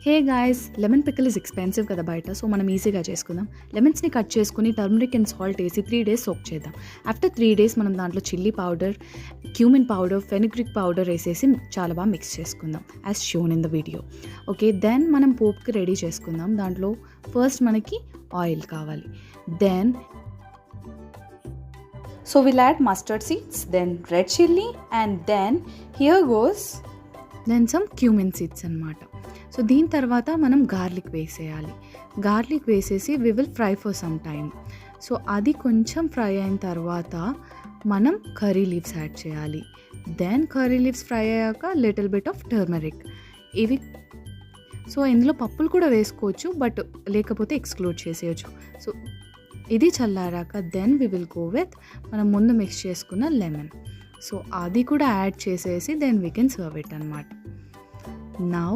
Hey guys, lemon pickle is expensive కదా బయట. So మనం ఈజీగా చేసుకుందాం. లెమన్స్ని కట్ చేసుకుని టర్మరిక్ అండ్ సాల్ట్ వేసి 3 days సోక్ చేద్దాం. ఆఫ్టర్ 3 days మనం దాంట్లో chilli powder, cumin powder, fenugreek powder వేసేసి చాలా బాగా మిక్స్ చేసుకుందాం as shown in the video. Okay, then మనం పోప్కి రెడీ చేసుకుందాం. దాంట్లో ఫస్ట్ మనకి ఆయిల్ కావాలి. Then so will add mustard seeds, then red chilli, and then here goes some cumin seeds అనమాట. సో దీని తర్వాత మనం గార్లిక్ వేసేయాలి. గార్లిక్ వేసేసి we will fry for some time. So అది కొంచెం ఫ్రై అయిన తర్వాత మనం కర్రీ లీవ్స్ యాడ్ చేయాలి. దెన్ కర్రీ లీవ్స్ ఫ్రై అయ్యాక లిటిల్ బిట్ ఆఫ్ టర్మరిక్. ఇవి సో ఇందులో పప్పులు కూడా వేసుకోవచ్చు, బట్ లేకపోతే ఎక్స్క్లూడ్ చేసేయచ్చు. సో ఇది చల్లారాక then we will go with మనం ముందు మిక్స్ చేసుకున్న లెమన్. సో అది కూడా యాడ్ చేసేసి then we can serve it అనమాట. నౌ